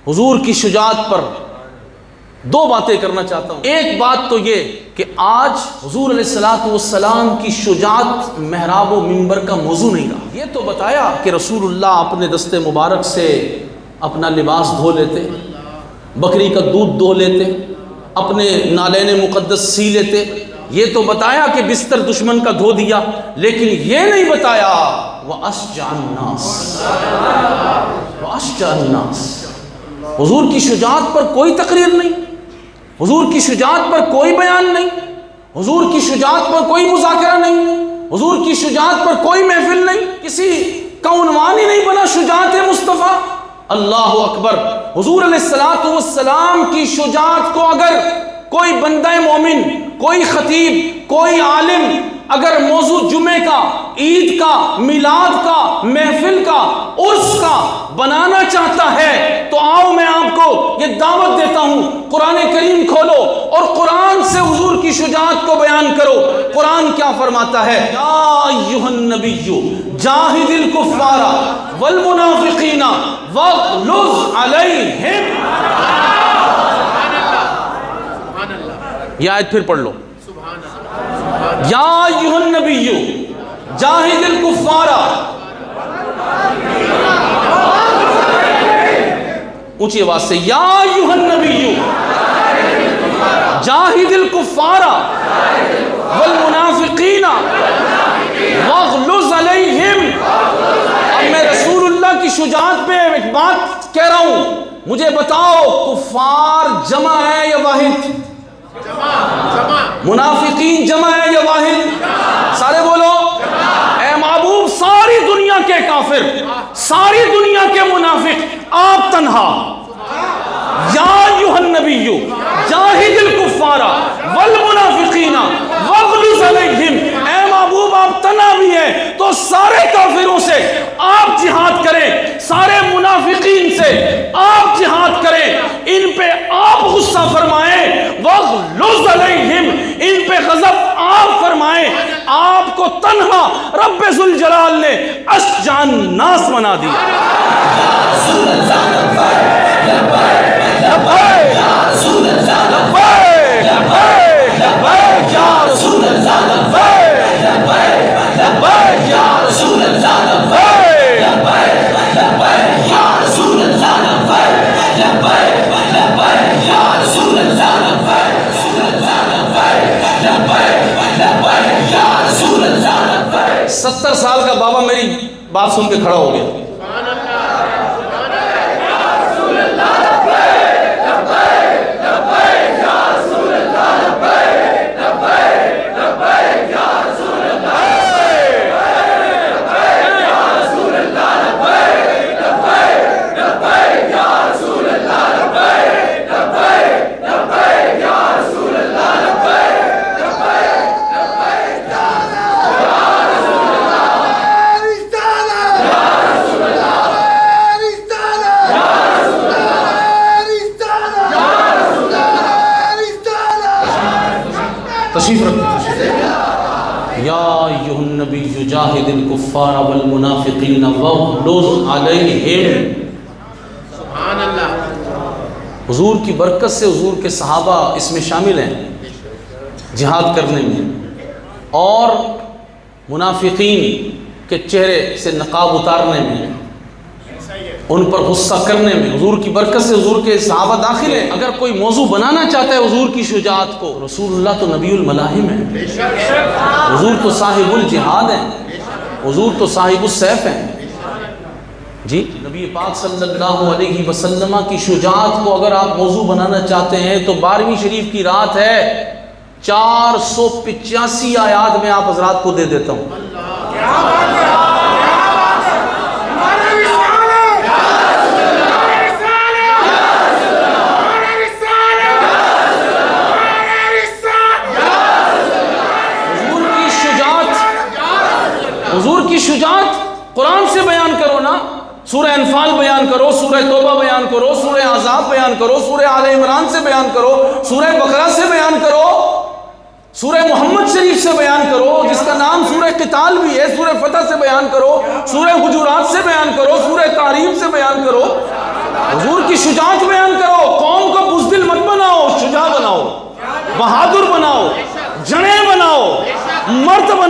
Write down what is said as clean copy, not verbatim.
حضور کی شجاعت پر دو باتیں کرنا چاہتا ہوں۔ ایک بات تو یہ کہ آج حضور علیہ السلام کی شجاعت محراب و منبر کا موضوع نہیں رہا۔ یہ تو بتایا کہ رسول اللہ اپنے دست مبارک سے اپنا لباس دھو لیتے، بکری کا دودھ دھو لیتے، اپنے نالین مقدس سی لیتے، یہ تو بتایا کہ بستر دشمن کا دھو دیا، لیکن یہ نہیں بتایا وَأَشْجَعَ النَّاسِ وَأَشْجَعَ النَّاسِ۔ حضور کی شجاعت پر کوئی تقریر نہیں، حضور کی شجاعت پر کوئی بیان نہیں، حضور کی شجاعت پر کوئی مذاکرہ نہیں، حضور کی شجاعت پر کوئی محفل نہیں، کسی کا عنوان ہی نہیں بنا شجاعت مصطفیٰ۔ اللہ اکبر۔ حضور علیہ السلام کی شجاعت کو اگر کوئی بندہ مومن، کوئی خطیب، کوئی عالم اگر موضوع جمعے کا، عید کا، میلاد کا، محفل کا، عرس کا بنانا چاہتا ہے تو آؤ میں آپ کو یہ دعوت دیتا ہوں، قرآن کریم کھولو اور قرآن سے حضور کی شجاعت کو بیان کرو۔ قرآن کیا فرماتا ہے؟ یا ایھا النبی جاہد الکفار والمنافقین واغلظ علیہم۔ یہ آیت پھر پڑھ لو۔ یا ایھا النبی جاہد الکفار، اونچی آواز سے، یا ایھا النبی جاہد الکفار والمنافقین واغلظ علیہم۔ اب میں رسول اللہ کی شجاعت پہ ایک بات کہہ رہا ہوں، مجھے بتاؤ کفار جمع ہے یا واحد؟ منافقین جمع ہے یا واحد؟ سارے بولو۔ اے محبوب، ساری دنیا کے کافر، ساری دنیا کے منافق، آپ تنہا۔ یا ایھا النبی جاہد الکفار والمنافقین واغلظ علیہم۔ اے محبوب، آپ تنہا بھی ہیں تو سارے کافروں سے آپ جہاد کریں، سارے منافقین سے آپ جہاد کریں، ان پہ آپ غصہ فرمائیں، واغلظ علیہم، ان پہ غضب آپ فرمائیں۔ آپ کو تنہا رب ذوالجلال نے اشجع الناس بنا دیا۔ ستر سال کا بابا میری بات سن کے کھڑا ہو گیا۔ تشریف رکھیں۔ یا ایھا النبی جاہد الکفار والمنافقین واغلظ علیہم۔ سبحان اللہ۔ حضور کی برکت سے حضور کے صحابہ اس میں شامل ہیں، جہاد کرنے میں، اور منافقین کے چہرے سے نقاب اتارنے میں، ان پر غصہ کرنے میں حضور کی برکت سے حضور کے صحابہ داخل ہیں۔ اگر کوئی موضوع بنانا چاہتا ہے حضور کی شجاعت کو، رسول اللہ تو نبی الملاحم ہے، حضور تو صاحب الجہاد ہیں، حضور تو صاحب السیف ہیں۔ جی نبی پاک صلی اللہ علیہ وسلم کی شجاعت کو اگر آپ موضوع بنانا چاہتے ہیں تو 12ویں شریف کی رات ہے، 485 آیات میں آپ حضرات کو دے دیتا ہوں۔ حضور کی شجاعت قرآن سے بیان کرو نا، سورہ انفال بیان کرو، سورہ توبہ بیان کرو، سورہ احزاب بیان کرو، سورہ آل عمران سے بیان کرو، سورہ بقرہ سے بیان کرو، سورہ محمد شریف سے بیان کرو جس کا نام سورہ قتال بھی ہے، سورہ فتح سے بیان کرو، سورہ حجرات سے بیان کرو، سورہ تحریم سے بیان کرو۔ حضور کی شجاعت بیان کرو، قوم کو بزدل مت بناؤ، شجاع بناؤ، بہادر بناؤ، جنیں بناؤ، مرد بناؤ۔